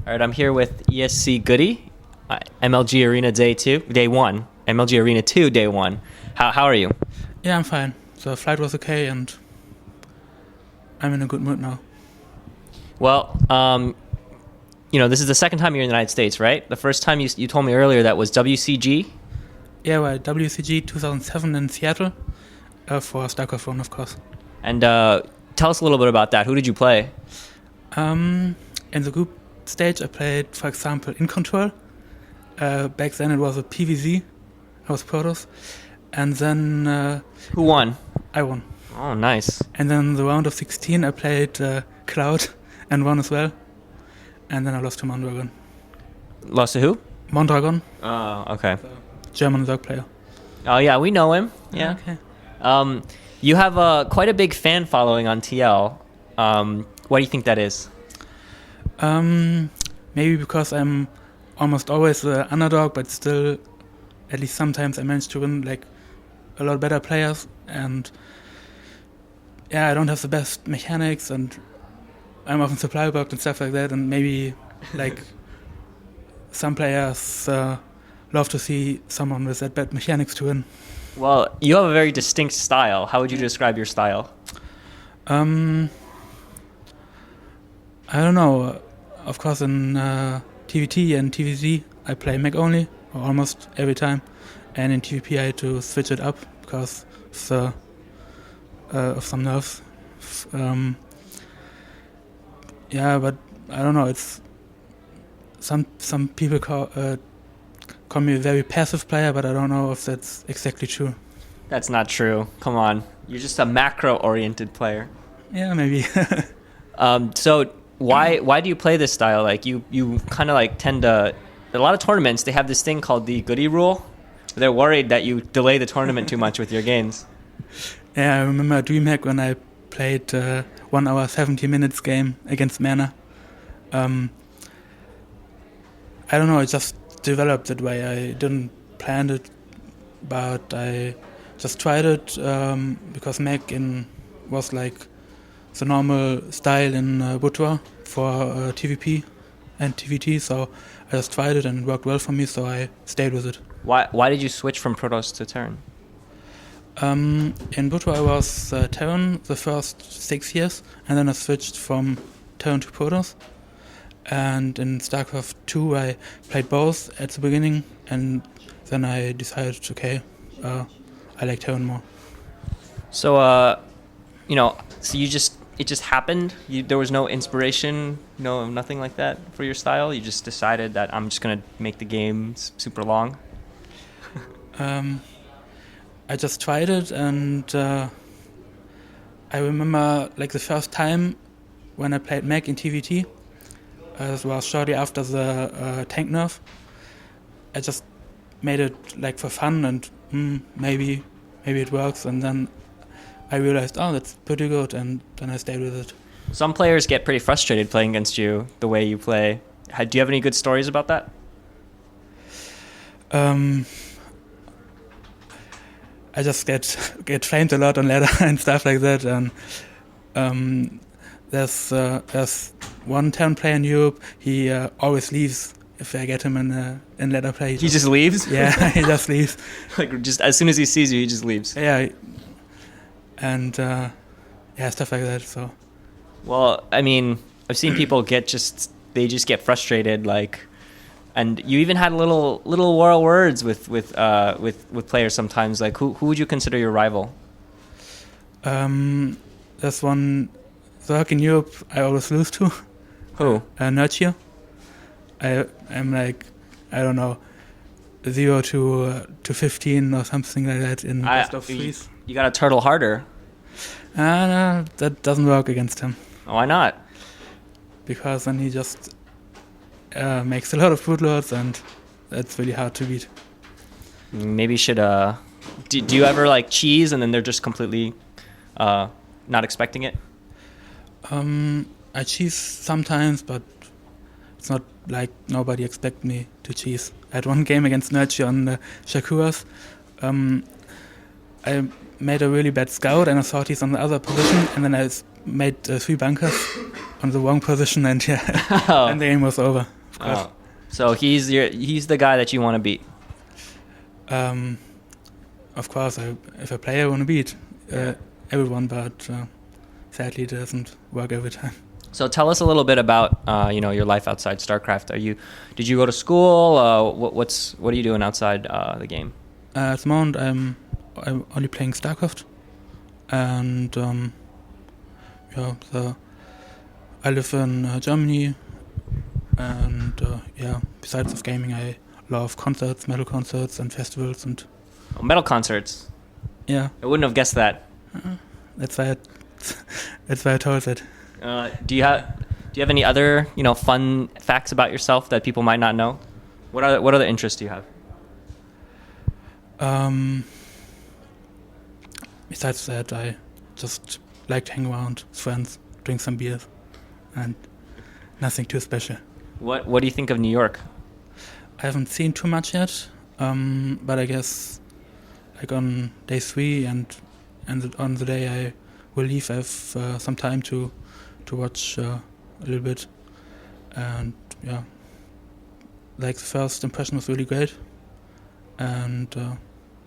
All right, I'm here with ESC GoOdy, MLG Arena Day 1, MLG Arena 2 Day 1. How are you? Yeah, I'm fine. The flight was okay and I'm in a good mood now. Well, this is the second time you're in the United States, right? The first time you told me earlier that was WCG? Yeah, well, WCG 2007 in Seattle for StarCraft 1, of course. And tell us a little bit about that. Who did you play? In the group stage, I played, for example, In Control. Back then it was a PVZ. I was Protoss. And then... Who won? I won. Oh, nice. And then in the round of 16, I played Cloud and won as well. And then I lost to Mondragon. Lost to who? Mondragon. Oh, okay. German Zerg player. Oh, yeah, we know him. Yeah. Okay. You have quite a big fan following on TL. Why do you think that is? Maybe because I'm almost always the underdog, but still, at least sometimes I manage to win like a lot better players. And yeah, I don't have the best mechanics, and I'm often supply bugged and stuff like that. And maybe like some players love to see someone with that bad mechanics to win. Well, you have a very distinct style. How would you describe your style? I don't know. Of course, in TVT and TVZ, I play mech only, or almost every time. And in TVP, I had to switch it up because of some nerfs. Yeah, but I don't know. It's some people call me a very passive player, but I don't know if that's exactly true. That's not true. Come on. You're just a macro-oriented player. Yeah, maybe. So why do you play this style? Like you kind of like tend to... A lot of tournaments, they have this thing called the GoOdy rule. They're worried that you delay the tournament too much with your games. Yeah, I remember DreamHack when I played 1 hour 70 minutes game against Mana. I don't know, it just developed that way. I didn't plan it, but I just tried it because mech was like the normal style in Butwa for TVP and TVT, so I just tried it and it worked well for me, so I stayed with it. Why did you switch from Protoss to Terran? In Butwa I was Terran the first 6 years, and then I switched from Terran to Protoss. And in StarCraft 2 I played both at the beginning, and then I decided, okay, I like Terran more. So, so it just happened? There was no inspiration, nothing like that for your style? You just decided that I'm just going to make the game super long? I just tried it, and I remember like the first time when I played mech in TVT, it was shortly after the tank nerf. I just made it like for fun, and maybe it works, and then I realized, oh, that's pretty good, and then I stayed with it. Some players get pretty frustrated playing against you the way you play. Do you have any good stories about that? I just get flamed a lot on ladder and stuff like that, and there's one Terran player in Europe. He always leaves if I get him in ladder play. He just leaves? Yeah, he just leaves. Like just as soon as he sees you, he just leaves. Yeah, and stuff like that. So. Well, I mean, I've seen people get frustrated, like. And you even had little war words with players sometimes. Like who would you consider your rival? There's one Zerg in Europe I always lose to. Who? Nurture. I'm like, I don't know, 0 to 15 or something like that in best of threes. You gotta turtle harder. No, that doesn't work against him. Why not? Because then he just makes a lot of food loads, and that's really hard to beat. Maybe you should do you ever like cheese and then they're just completely not expecting it? I cheese sometimes, but it's not like nobody expect me to cheese. I had one game against Nurture on Shakuras. I made a really bad scout and I thought he's on the other position, and then I made 3 bunkers on the wrong position, and and the game was over. of course. So he's the guy that you want to beat. Of course, if a player want to beat everyone, but sadly it doesn't work every time. So tell us a little bit about your life outside StarCraft. Did you go to school? What are you doing outside the game? At the moment, I'm only playing StarCraft, and so I live in Germany, and besides of gaming, I love concerts, metal concerts, and festivals, and Metal concerts. yeah, I wouldn't have guessed that. that's why I told it. Do you have any other fun facts about yourself that people might not know? What other interests do you have? Besides that, I just like to hang around with friends, drink some beers, and nothing too special. What do you think of New York? I haven't seen too much yet, but I guess like on day 3 and on the day I will leave, I have some time to watch a little bit, and like the first impression was really great, and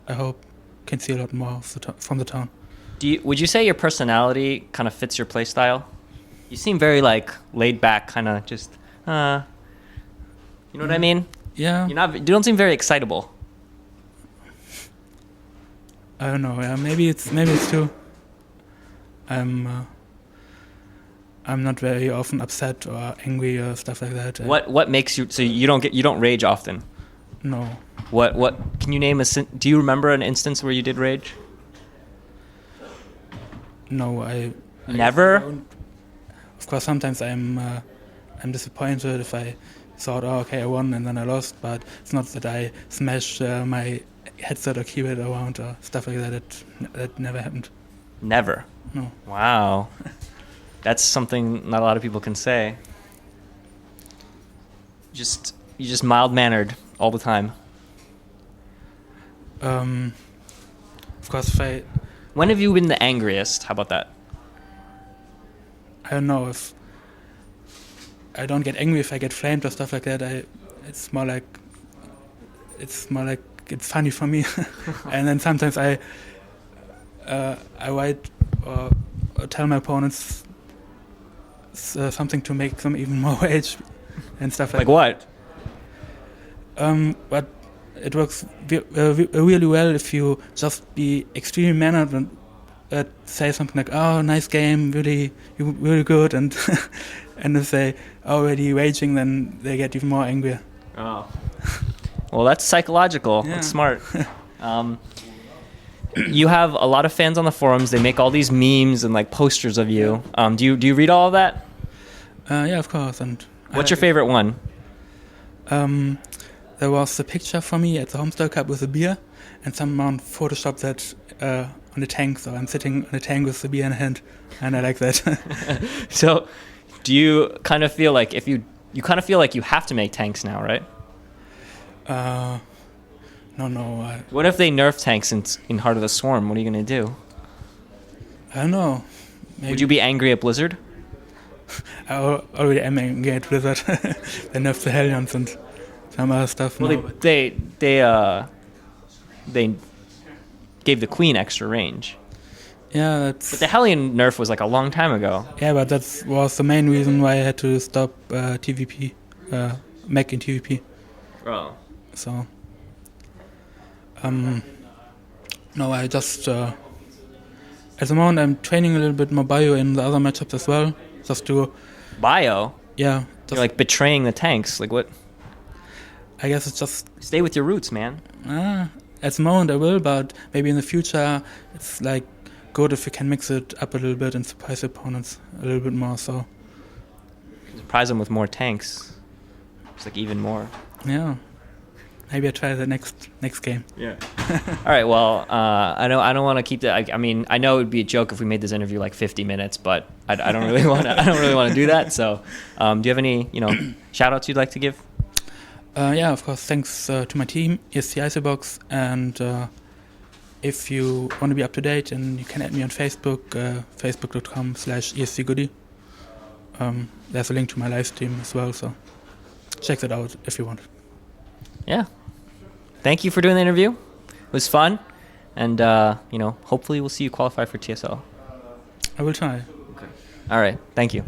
I hope can see a lot more of from the town. Would you say your personality kind of fits your play style? You seem very like laid back, kind of just you know what I mean? Yeah. You don't seem very excitable. I don't know. Yeah, maybe it's too. I'm not very often upset or angry or stuff like that. What makes you so you don't rage often? No. What can you name do you remember an instance where you did rage? No, I never. Of course, sometimes I'm disappointed if I thought, oh, okay, I won and then I lost, but it's not that I smash my headset or keyboard around or stuff like that. That never happened. Never? No. Wow. That's something not a lot of people can say. You're just mild-mannered all the time. Of course, When have you been the angriest? How about that? I don't know if I don't get angry if I get flamed or stuff like that. It's more like it's funny for me. And then sometimes I write or tell my opponents something to make them even more rage and stuff like what? But it works really well if you just be extremely mannered and say something like, "Oh, nice game, really good," and and if they already raging, then they get even more angry. Oh, well, that's psychological. Yeah. That's smart. You have a lot of fans on the forums. They make all these memes and like posters of you. Do you read all of that? Yeah, of course. And what's your favorite one? There was a picture for me at the Homestar Cup with a beer, and someone photoshopped that on a tank. So I'm sitting on a tank with the beer in hand, and I like that. So, do you kind of feel like you kind of feel like you have to make tanks now, right? No. What if they nerf tanks in Heart of the Swarm? What are you gonna do? I don't know. Maybe. Would you be angry at Blizzard? I already am angry at Blizzard. They nerfed the Hellions and some other stuff. Well, they gave the Queen extra range. Yeah, But the Hellion nerf was like a long time ago. Yeah, but that was the main reason why I had to stop TVP, Mech in TVP. Oh. So, no, I just at the moment I'm training a little bit more bio in the other matchups as well, just to Bio? yeah. You're like betraying the tanks. Like what? I guess it's just Stay with your roots, man. at the moment I will, but maybe in the future it's like good if you can mix it up a little bit and surprise opponents a little bit more. So Surprise them with more tanks. It's like even more. yeah, maybe I try the next game. Yeah. All right. Well, I don't want to keep that. I mean, I know it would be a joke if we made this interview like 50 minutes, but I don't really want to. I don't really want to do that. So, do you have any shout outs you'd like to give? Yeah, of course. Thanks to my team, ESC Icybox, and if you want to be up to date, and you can add me on Facebook, facebook.com/ESCGoody. There's a link to my live stream as well, so check that out if you want. Yeah. Thank you for doing the interview. It was fun. And, hopefully we'll see you qualify for TSL. I will try. All right. Thank you.